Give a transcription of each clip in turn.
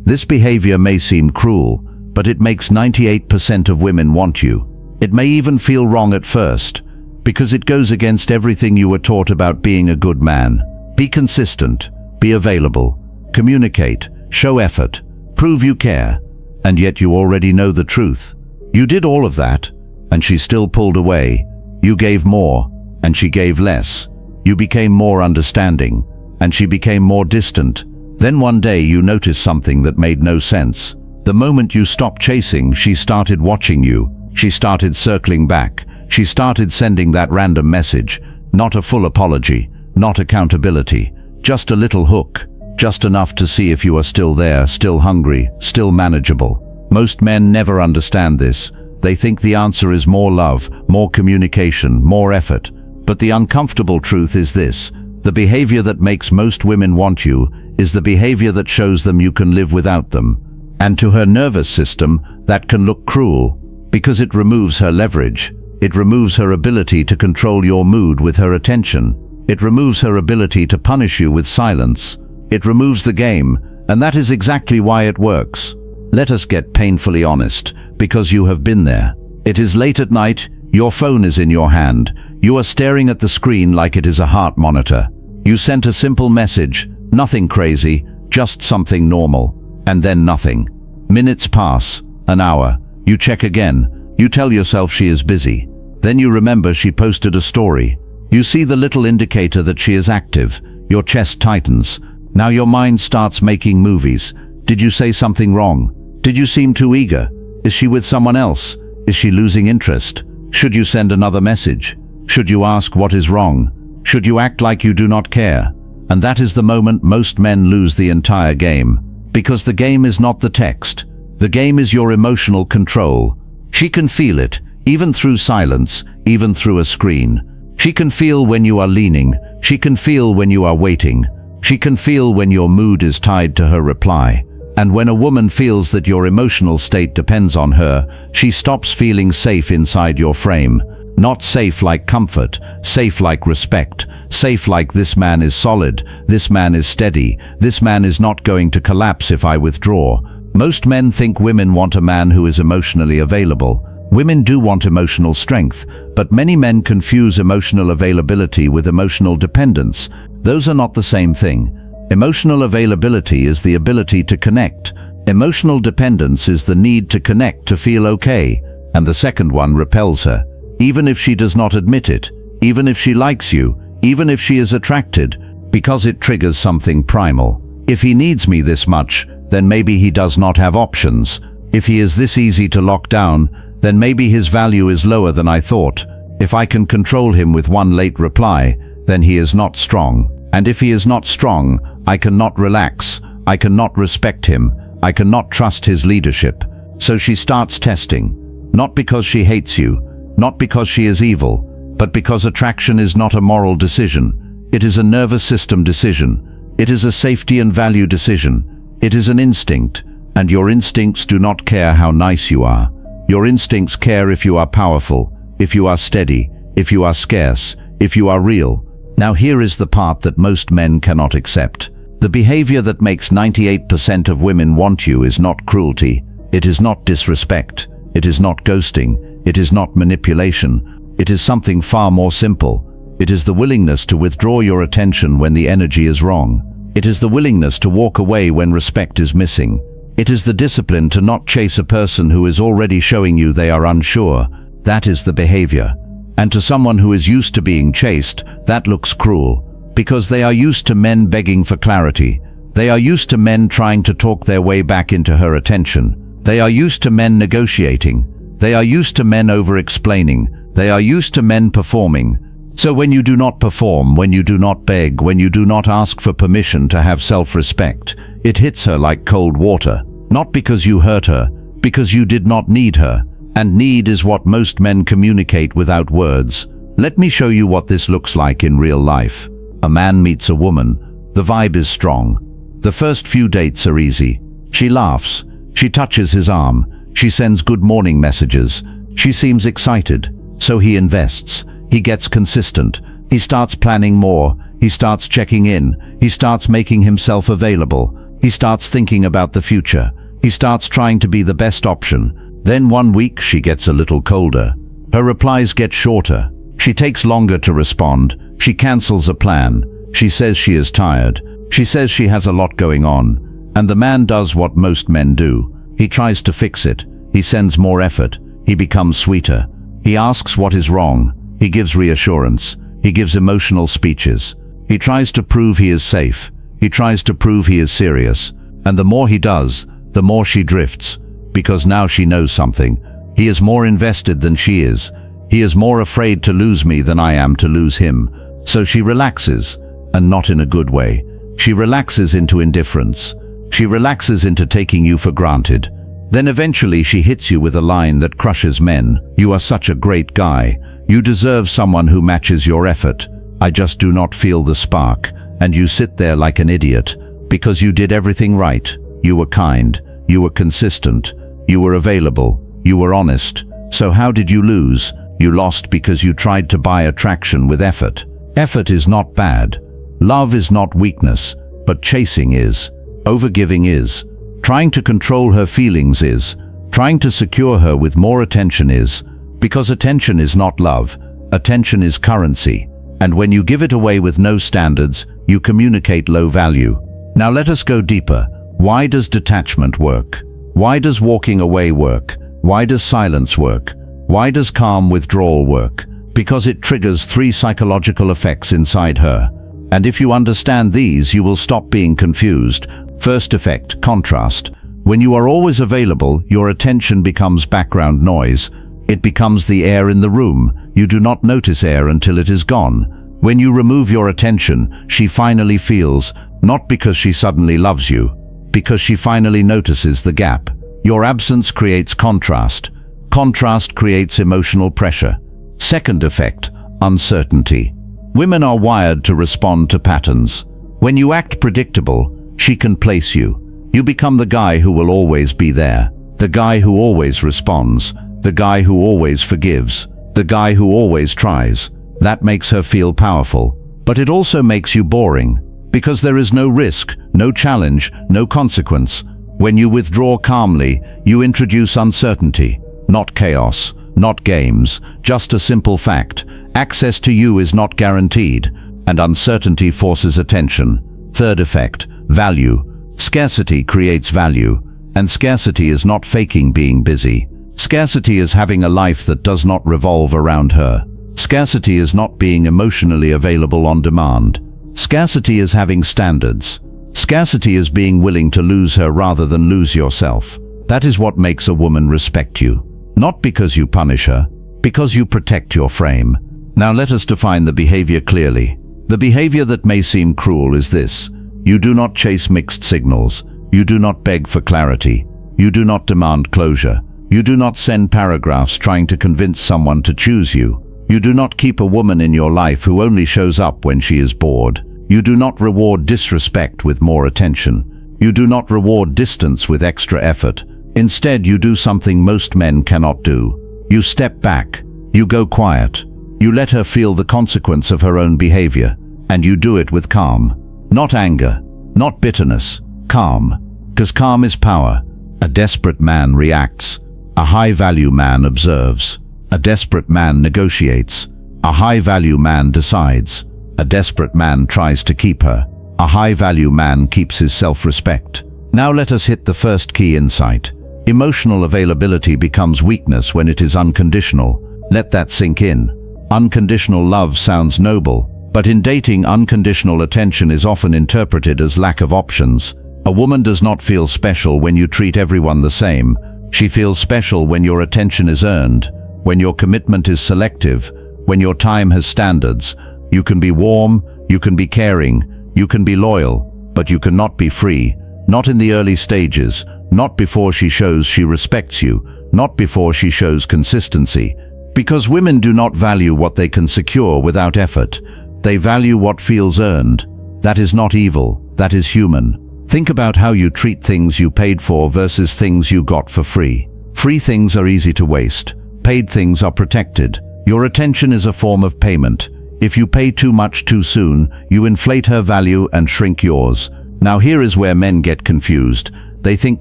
This behavior may seem cruel, but it makes 98% of women want you. It may even feel wrong at first, because it goes against everything you were taught about being a good man. Be consistent, be available, communicate, show effort, prove you care, and yet you already know the truth. You did all of that, and she still pulled away. You gave more, and she gave less. You became more understanding, and she became more distant. Then one day you noticed something that made no sense. The moment you stopped chasing, she started watching you. She started circling back. She started sending that random message. Not a full apology, not accountability, just a little hook. Just enough to see if you are still there, still hungry, still manageable. Most men never understand this. They think the answer is more love, more communication, more effort. But the uncomfortable truth is this: the behavior that makes most women want you is the behavior that shows them you can live without them. And to her nervous system, that can look cruel, because it removes her leverage. It removes her ability to control your mood with her attention. It removes her ability to punish you with silence. It removes the game, and that is exactly why it works. Let us get painfully honest, because you have been there. It is late at night, your phone is in your hand. You are staring at the screen like it is a heart monitor. You sent a simple message, nothing crazy, just something normal. And then nothing. Minutes pass, an hour. You check again. You tell yourself she is busy. Then you remember she posted a story. You see the little indicator that she is active. Your chest tightens. Now your mind starts making movies. Did you say something wrong? Did you seem too eager? Is she with someone else? Is she losing interest? Should you send another message? Should you ask what is wrong? Should you act like you do not care? And that is the moment most men lose the entire game. Because the game is not the text. The game is your emotional control. She can feel it, even through silence, even through a screen. She can feel when you are leaning. She can feel when you are waiting. She can feel when your mood is tied to her reply. And when a woman feels that your emotional state depends on her, she stops feeling safe inside your frame. Not safe like comfort, safe like respect, safe like this man is solid, this man is steady, this man is not going to collapse if I withdraw. Most men think women want a man who is emotionally available. Women do want emotional strength, but many men confuse emotional availability with emotional dependence. Those are not the same thing. Emotional availability is the ability to connect. Emotional dependence is the need to connect to feel okay, and the second one repels her. Even if she does not admit it, even if she likes you, even if she is attracted, because it triggers something primal. If he needs me this much, then maybe he does not have options. If he is this easy to lock down, then maybe his value is lower than I thought. If I can control him with one late reply, then he is not strong. And if he is not strong, I cannot relax. I cannot respect him. I cannot trust his leadership. So she starts testing. Not because she hates you, not because she is evil, but because attraction is not a moral decision. It is a nervous system decision. It is a safety and value decision. It is an instinct, and your instincts do not care how nice you are. Your instincts care if you are powerful, if you are steady, if you are scarce, if you are real. Now here is the part that most men cannot accept. The behavior that makes 98% of women want you is not cruelty. It is not disrespect. It is not ghosting. It is not manipulation. It is something far more simple. It is the willingness to withdraw your attention when the energy is wrong. It is the willingness to walk away when respect is missing. It is the discipline to not chase a person who is already showing you they are unsure. That is the behavior. And to someone who is used to being chased, that looks cruel, because they are used to men begging for clarity. They are used to men trying to talk their way back into her attention. They are used to men negotiating. They are used to men over-explaining. They are used to men performing. So when you do not perform, when you do not beg, when you do not ask for permission to have self-respect, it hits her like cold water. Not because you hurt her, because you did not need her. And need is what most men communicate without words. Let me show you what this looks like in real life. A man meets a woman. The vibe is strong. The first few dates are easy. She laughs. She touches his arm. She sends good morning messages. She seems excited. So he invests. He gets consistent. He starts planning more. He starts checking in. He starts making himself available. He starts thinking about the future. He starts trying to be the best option. Then one week she gets a little colder. Her replies get shorter. She takes longer to respond. She cancels a plan. She says she is tired. She says she has a lot going on. And the man does what most men do. He tries to fix it. He sends more effort. He becomes sweeter. He asks what is wrong. He gives reassurance. He gives emotional speeches. He tries to prove he is safe. He tries to prove he is serious. And the more he does, the more she drifts. Because now she knows something. He is more invested than she is. He is more afraid to lose me than I am to lose him. So she relaxes, and not in a good way. She relaxes into indifference. She relaxes into taking you for granted. Then eventually she hits you with a line that crushes men. You are such a great guy. You deserve someone who matches your effort. I just do not feel the spark. And you sit there like an idiot. Because you did everything right. You were kind. You were consistent. You were available. You were honest. So how did you lose? You lost because you tried to buy attraction with effort. Effort is not bad. Love is not weakness, but chasing is. Overgiving is. Trying to control her feelings is. Trying to secure her with more attention is. Because attention is not love. Attention is currency. And when you give it away with no standards, you communicate low value. Now let us go deeper. Why does detachment work? Why does walking away work? Why does silence work? Why does calm withdrawal work? Because it triggers 3 psychological effects inside her. And if you understand these, you will stop being confused. First effect, contrast. When you are always available, your attention becomes background noise. It becomes the air in the room. You do not notice air until it is gone. When you remove your attention, she finally feels, not because she suddenly loves you, because she finally notices the gap. Your absence creates contrast. Contrast creates emotional pressure. Second effect, uncertainty. Women are wired to respond to patterns. When you act predictable, she can place you. You become the guy who will always be there. The guy who always responds. The guy who always forgives. The guy who always tries. That makes her feel powerful. But it also makes you boring. Because there is no risk, no challenge, no consequence. When you withdraw calmly, you introduce uncertainty. Not chaos, not games, just a simple fact. Access to you is not guaranteed, and uncertainty forces attention. Third effect, value. Scarcity creates value, and scarcity is not faking being busy. Scarcity is having a life that does not revolve around her. Scarcity is not being emotionally available on demand. Scarcity is having standards. Scarcity is being willing to lose her rather than lose yourself. That is what makes a woman respect you. Not because you punish her, because you protect your frame. Now let us define the behavior clearly. The behavior that may seem cruel is this. You do not chase mixed signals. You do not beg for clarity. You do not demand closure. You do not send paragraphs trying to convince someone to choose you. You do not keep a woman in your life who only shows up when she is bored. You do not reward disrespect with more attention. You do not reward distance with extra effort. Instead, you do something most men cannot do. You step back. You go quiet. You let her feel the consequence of her own behavior. And you do it with calm. Not anger. Not bitterness. Calm. Because calm is power. A desperate man reacts. A high-value man observes. A desperate man negotiates. A high-value man decides. A desperate man tries to keep her. A high-value man keeps his self-respect. Now let us hit the first key insight. Emotional availability becomes weakness when it is unconditional. Let that sink in. Unconditional love sounds noble, but in dating, unconditional attention is often interpreted as lack of options. A woman does not feel special when you treat everyone the same. She feels special when your attention is earned, when your commitment is selective, when your time has standards. You can be warm, you can be caring, you can be loyal, but you cannot be free. Not in the early stages, not before she shows she respects you, not before she shows consistency. Because women do not value what they can secure without effort. They value what feels earned. That is not evil, that is human. Think about how you treat things you paid for versus things you got for free. Free things are easy to waste. Paid things are protected. Your attention is a form of payment. If you pay too much too soon, you inflate her value and shrink yours. Now here is where men get confused. They think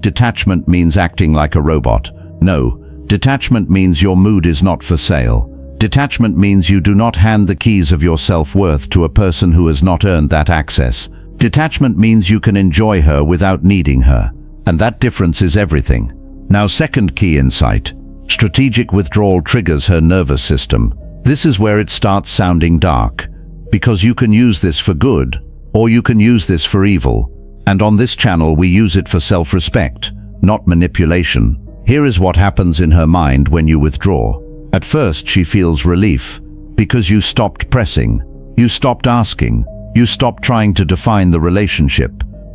detachment means acting like a robot. No, detachment means your mood is not for sale. Detachment means you do not hand the keys of your self-worth to a person who has not earned that access. Detachment means you can enjoy her without needing her. And that difference is everything. Now, second key insight. Strategic withdrawal triggers her nervous system. This is where it starts sounding dark. Because you can use this for good, or you can use this for evil. And on this channel we use it for self-respect, not manipulation. Here is what happens in her mind when you withdraw. At first she feels relief, because you stopped pressing, you stopped asking, you stopped trying to define the relationship,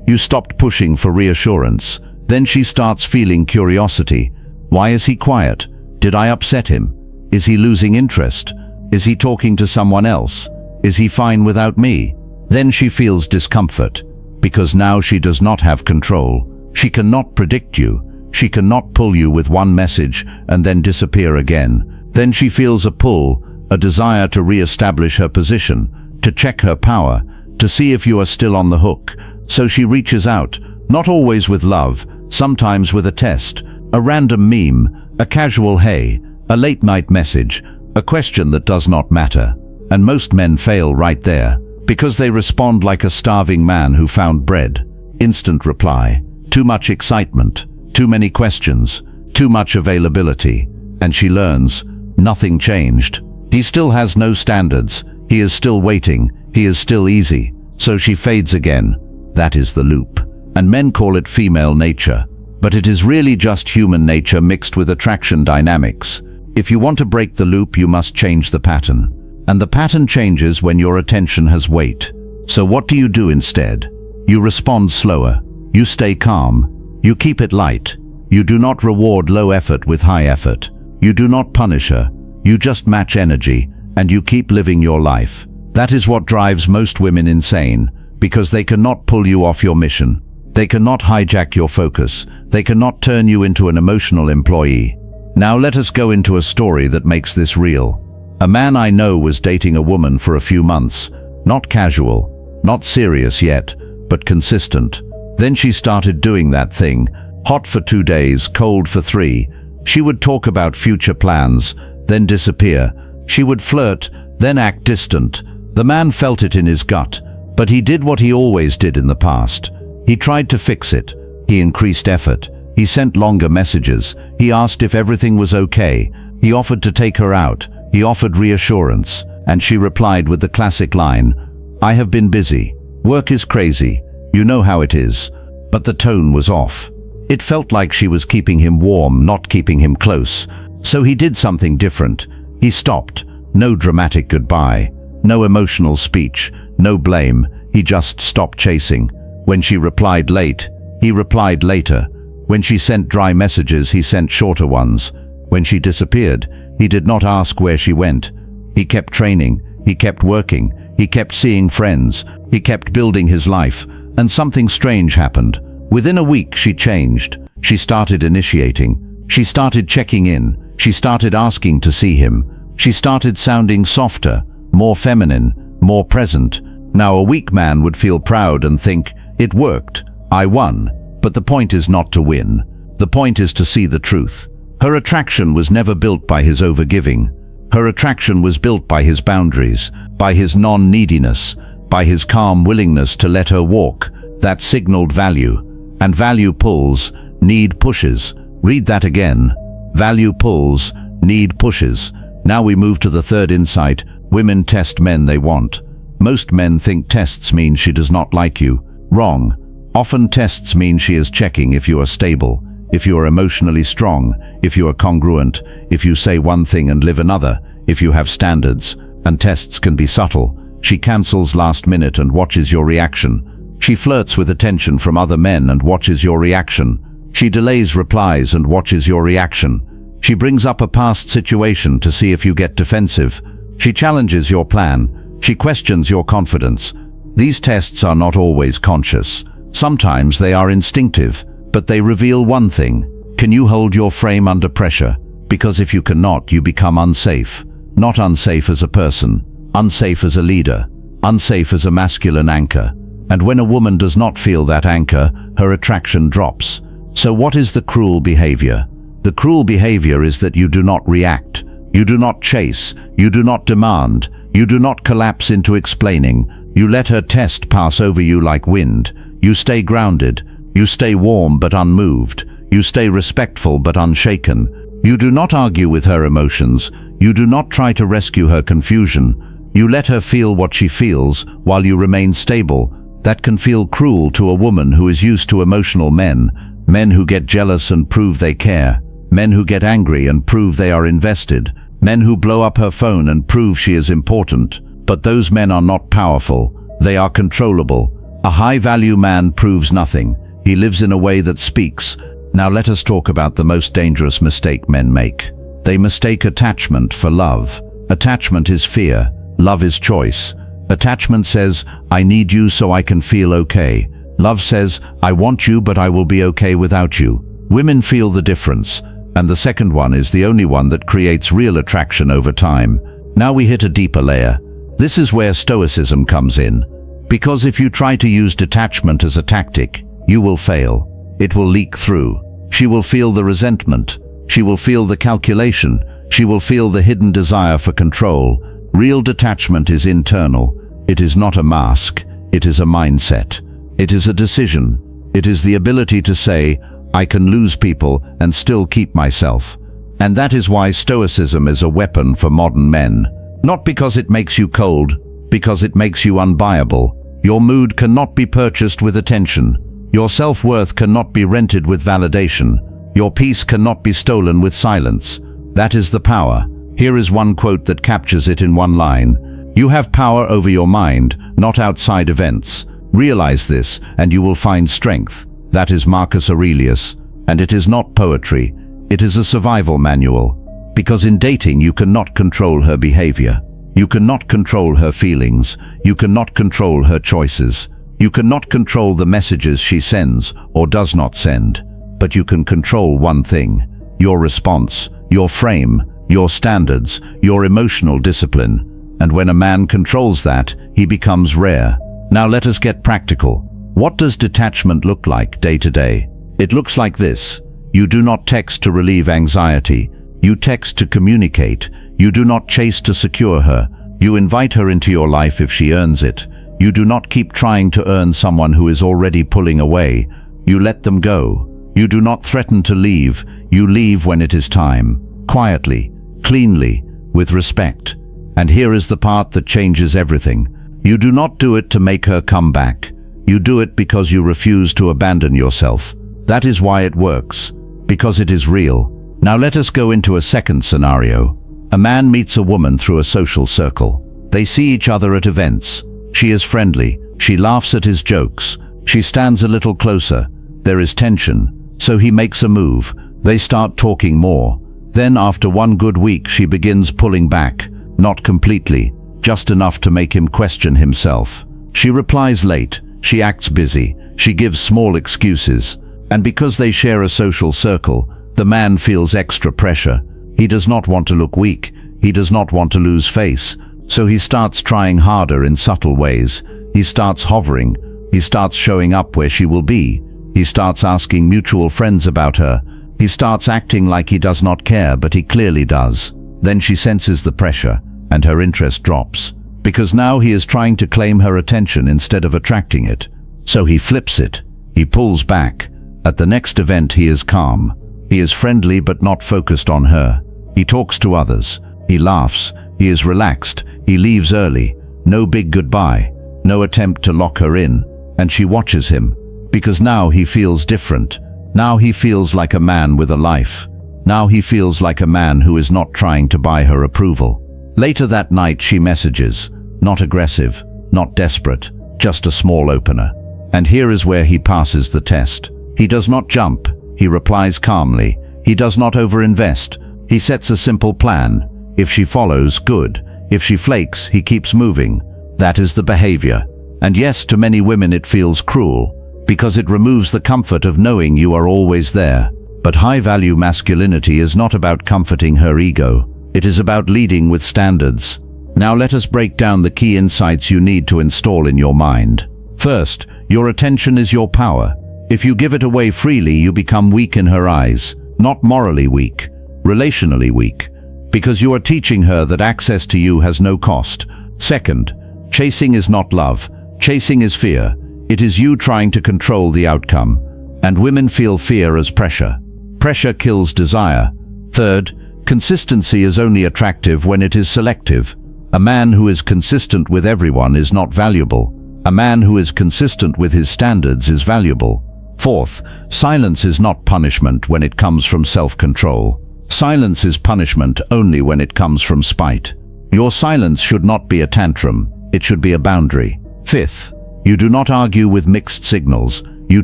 you stopped pushing for reassurance. Then she starts feeling curiosity. Why is he quiet? Did I upset him? Is he losing interest? Is he talking to someone else? Is he fine without me? Then she feels discomfort, because now she does not have control. She cannot predict you. She cannot pull you with one message and then disappear again. Then she feels a pull, a desire to re-establish her position, to check her power, to see if you are still on the hook. So she reaches out, not always with love, sometimes with a test, a random meme, a casual hey, a late-night message, a question that does not matter. And most men fail right there, because they respond like a starving man who found bread. Instant reply, too much excitement, too many questions, too much availability. And she learns, nothing changed. He still has no standards, he is still waiting, he is still easy. So she fades again. That is the loop. And men call it female nature. But it is really just human nature mixed with attraction dynamics. If you want to break the loop, you must change the pattern. And the pattern changes when your attention has weight. So what do you do instead? You respond slower. You stay calm. You keep it light. You do not reward low effort with high effort. You do not punish her. You just match energy, and you keep living your life. That is what drives most women insane, because they cannot pull you off your mission. They cannot hijack your focus. They cannot turn you into an emotional employee. Now let us go into a story that makes this real. A man I know was dating a woman for a few months. Not casual, not serious yet, but consistent. Then she started doing that thing. Hot for 2 days, cold for 3. She would talk about future plans, then disappear. She would flirt, then act distant. The man felt it in his gut, but he did what he always did in the past. He tried to fix it. He increased effort. He sent longer messages. He asked if everything was okay. He offered to take her out. He offered reassurance. And she replied with the classic line, "I have been busy. Work is crazy. You know how it is." But the tone was off. It felt like she was keeping him warm, not keeping him close. So he did something different. He stopped. No dramatic goodbye. No emotional speech. No blame. He just stopped chasing. When she replied late, he replied later. When she sent dry messages, he sent shorter ones. When she disappeared, he did not ask where she went. He kept training. He kept working. He kept seeing friends. He kept building his life. And something strange happened. Within a week, she changed. She started initiating. She started checking in. She started asking to see him. She started sounding softer, more feminine, more present. Now a weak man would feel proud and think, "It worked. I won." But the point is not to win. The point is to see the truth. Her attraction was never built by his overgiving. Her attraction was built by his boundaries, by his non-neediness, by his calm willingness to let her walk. That signaled value. And value pulls, need pushes. Read that again. Value pulls, need pushes. Now we move to the third insight. Women test men they want. Most men think tests mean she does not like you. Wrong. Often tests mean she is checking if you are stable, if you are emotionally strong, if you are congruent, if you say one thing and live another, if you have standards. And tests can be subtle. She cancels last minute and watches your reaction. She flirts with attention from other men and watches your reaction. She delays replies and watches your reaction. She brings up a past situation to see if you get defensive. She challenges your plan. She questions your confidence. These tests are not always conscious. Sometimes they are instinctive, but they reveal one thing. Can you hold your frame under pressure? Because if you cannot, you become unsafe. Not unsafe as a person, unsafe as a leader, unsafe as a masculine anchor. And when a woman does not feel that anchor, her attraction drops. So what is the cruel behavior? The cruel behavior is that you do not react, you do not chase, you do not demand, you do not collapse into explaining. You let her test pass over you like wind. You stay grounded, you stay warm but unmoved, you stay respectful but unshaken. You do not argue with her emotions, you do not try to rescue her confusion. You let her feel what she feels while you remain stable. That can feel cruel to a woman who is used to emotional men who get jealous and prove they care, men who get angry and prove they are invested, men who blow up her phone and prove she is important. But those men are not powerful, they are controllable. A high-value man proves nothing, he lives in a way that speaks. Now let us talk about the most dangerous mistake men make. They mistake attachment for love. Attachment is fear, love is choice. Attachment says, I need you so I can feel okay. Love says, I want you but I will be okay without you. Women feel the difference, and the second one is the only one that creates real attraction over time. Now we hit a deeper layer. This is where Stoicism comes in. Because if you try to use detachment as a tactic, you will fail. It will leak through. She will feel the resentment. She will feel the calculation. She will feel the hidden desire for control. Real detachment is internal. It is not a mask. It is a mindset. It is a decision. It is the ability to say, I can lose people and still keep myself. And that is why Stoicism is a weapon for modern men. Not because it makes you cold, because it makes you unbuyable. Your mood cannot be purchased with attention. Your self-worth cannot be rented with validation. Your peace cannot be stolen with silence. That is the power. Here is one quote that captures it in one line. You have power over your mind, not outside events. Realize this, and you will find strength. That is Marcus Aurelius. And it is not poetry. It is a survival manual. Because in dating you cannot control her behavior. You cannot control her feelings. You cannot control her choices. You cannot control the messages she sends or does not send. But you can control one thing: your response, your frame, your standards, your emotional discipline. And when a man controls that, he becomes rare. Now let us get practical. What does detachment look like day to day? It looks like this. You do not text to relieve anxiety. You text to communicate. You do not chase to secure her. You invite her into your life if she earns it. You do not keep trying to earn someone who is already pulling away. You let them go. You do not threaten to leave. You leave when it is time. Quietly, cleanly, with respect. And here is the part that changes everything. You do not do it to make her come back. You do it because you refuse to abandon yourself. That is why it works. Because it is real. Now let us go into a second scenario. A man meets a woman through a social circle. They see each other at events. She is friendly. She laughs at his jokes. She stands a little closer. There is tension. So he makes a move. They start talking more. Then after one good week she begins pulling back. Not completely, just enough to make him question himself. She replies late. She acts busy. She gives small excuses. And because they share a social circle, the man feels extra pressure. He does not want to look weak. He does not want to lose face. So he starts trying harder in subtle ways. He starts hovering. He starts showing up where she will be. He starts asking mutual friends about her. He starts acting like he does not care, but he clearly does. Then she senses the pressure, and her interest drops. Because now he is trying to claim her attention instead of attracting it. So he flips it. He pulls back. At the next event he is calm. He is friendly but not focused on her. He talks to others. He laughs. He is relaxed. He leaves early. No big goodbye. No attempt to lock her in. And she watches him. Because now he feels different. Now he feels like a man with a life. Now he feels like a man who is not trying to buy her approval. Later that night she messages. Not aggressive. Not desperate. Just a small opener. And here is where he passes the test. He does not jump. He replies calmly. He does not overinvest. He sets a simple plan. If she follows, good. If she flakes, he keeps moving. That is the behavior. And yes, to many women it feels cruel, because it removes the comfort of knowing you are always there. But high-value masculinity is not about comforting her ego. It is about leading with standards. Now let us break down the key insights you need to install in your mind. First, your attention is your power. If you give it away freely, you become weak in her eyes. Not morally weak, relationally weak, because you are teaching her that access to you has no cost. Second, chasing is not love. Chasing is fear. It is you trying to control the outcome. And women feel fear as pressure. Pressure kills desire. Third, consistency is only attractive when it is selective. A man who is consistent with everyone is not valuable. A man who is consistent with his standards is valuable. Fourth, silence is not punishment when it comes from self-control. Silence is punishment only when it comes from spite. Your silence should not be a tantrum, it should be a boundary. Fifth, you do not argue with mixed signals. You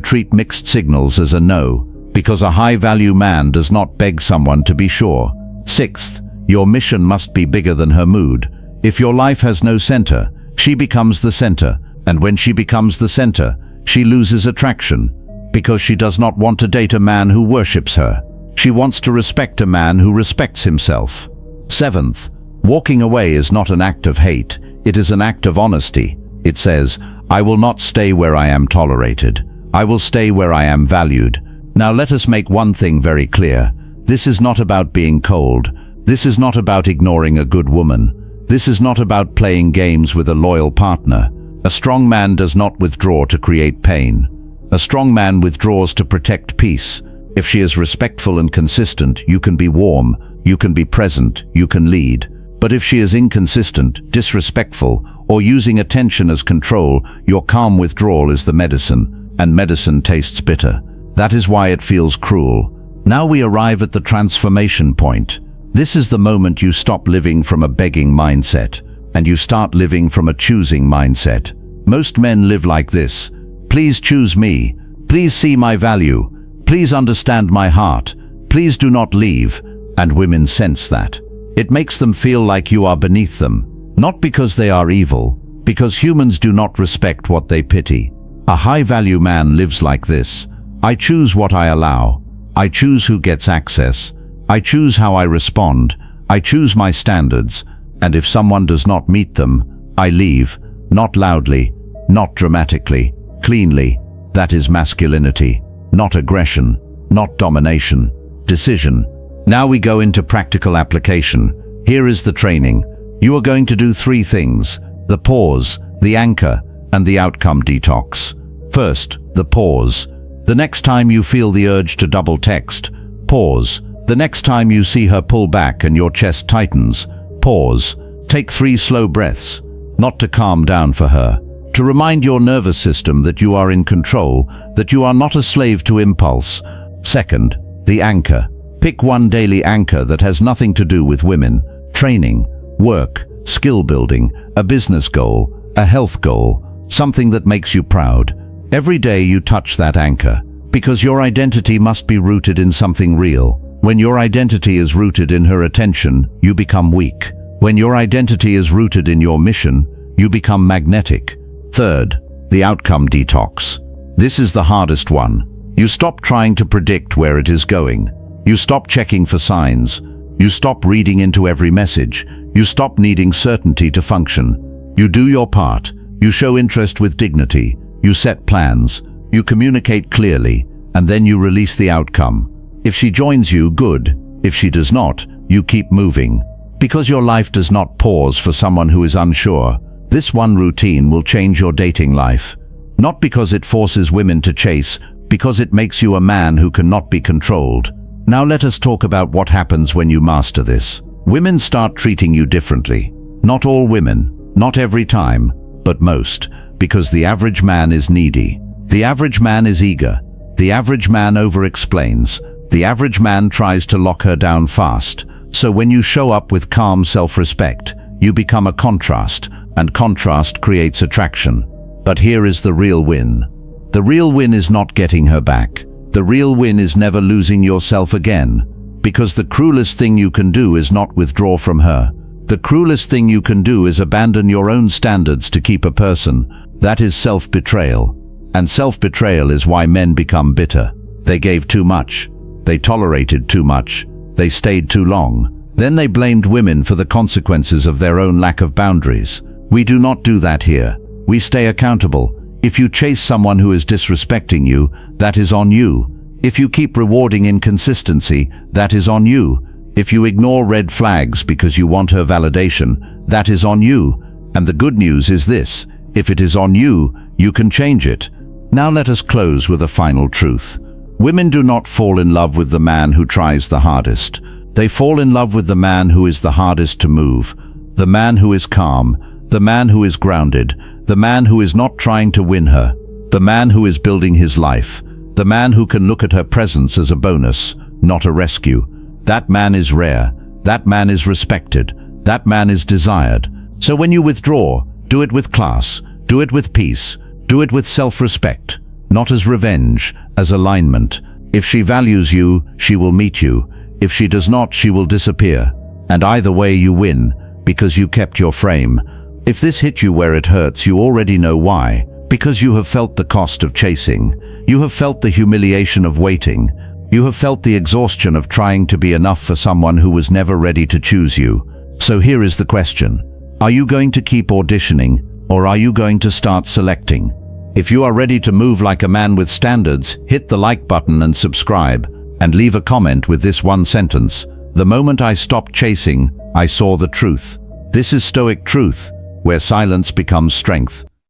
treat mixed signals as a no, because a high-value man does not beg someone to be sure. Sixth, your mission must be bigger than her mood. If your life has no center, she becomes the center, and when she becomes the center, she loses attraction, because she does not want to date a man who worships her. She wants to respect a man who respects himself. Seventh, walking away is not an act of hate, it is an act of honesty. It says, I will not stay where I am tolerated. I will stay where I am valued. Now let us make one thing very clear. This is not about being cold. This is not about ignoring a good woman. This is not about playing games with a loyal partner. A strong man does not withdraw to create pain. A strong man withdraws to protect peace. If she is respectful and consistent, you can be warm, you can be present, you can lead. But if she is inconsistent, disrespectful, or using attention as control, your calm withdrawal is the medicine, and medicine tastes bitter. That is why it feels cruel. Now we arrive at the transformation point. This is the moment you stop living from a begging mindset, and you start living from a choosing mindset. Most men live like this. Please choose me. Please see my value. Please understand my heart. Please do not leave. And women sense that. It makes them feel like you are beneath them. Not because they are evil, because humans do not respect what they pity. A high-value man lives like this. I choose what I allow. I choose who gets access. I choose how I respond. I choose my standards. And if someone does not meet them, I leave. Not loudly, not dramatically, cleanly. That is masculinity, not aggression, not domination. Decision. Now we go into practical application. Here is the training. You are going to do 3 things: the pause, the anchor, and the outcome detox. First, the pause. The next time you feel the urge to double text, pause. The next time you see her pull back and your chest tightens, pause. Take 3 slow breaths, not to calm down for her, to remind your nervous system that you are in control, that you are not a slave to impulse. Second, the anchor. Pick one daily anchor that has nothing to do with women, training, work, skill building, a business goal, a health goal, something that makes you proud. Every day you touch that anchor, because your identity must be rooted in something real. When your identity is rooted in her attention, you become weak. When your identity is rooted in your mission, you become magnetic. Third, the outcome detox. This is the hardest one. You stop trying to predict where it is going. You stop checking for signs. You stop reading into every message. You stop needing certainty to function. You do your part. You show interest with dignity. You set plans. You communicate clearly. And then you release the outcome. If she joins you, good. If she does not, you keep moving. Because your life does not pause for someone who is unsure. This one routine will change your dating life. Not because it forces women to chase, because it makes you a man who cannot be controlled. Now let us talk about what happens when you master this. Women start treating you differently. Not all women, not every time, but most, because the average man is needy. The average man is eager. The average man over-explains. The average man tries to lock her down fast. So when you show up with calm self-respect, you become a contrast, and contrast creates attraction. But here is the real win. The real win is not getting her back. The real win is never losing yourself again, because the cruelest thing you can do is not withdraw from her. The cruelest thing you can do is abandon your own standards to keep a person. That is self-betrayal. And self-betrayal is why men become bitter. They gave too much. They tolerated too much. They stayed too long. Then they blamed women for the consequences of their own lack of boundaries. We do not do that here. We stay accountable. If you chase someone who is disrespecting you, that is on you. If you keep rewarding inconsistency, that is on you. If you ignore red flags because you want her validation, that is on you. And the good news is this: if it is on you, you can change it. Now let us close with a final truth. Women do not fall in love with the man who tries the hardest. They fall in love with the man who is the hardest to move, the man who is calm, the man who is grounded, the man who is not trying to win her, the man who is building his life, the man who can look at her presence as a bonus, not a rescue. That man is rare. That man is respected. That man is desired. So when you withdraw, do it with class, do it with peace, do it with self-respect, not as revenge, as alignment. If she values you, she will meet you. If she does not, she will disappear. And either way you win, because you kept your frame. If this hit you where it hurts, you already know why. Because you have felt the cost of chasing. You have felt the humiliation of waiting. You have felt the exhaustion of trying to be enough for someone who was never ready to choose you. So here is the question. Are you going to keep auditioning, or are you going to start selecting? If you are ready to move like a man with standards, hit the like button and subscribe, and leave a comment with this one sentence: the moment I stopped chasing, I saw the truth. This is Stoic truth, where silence becomes strength.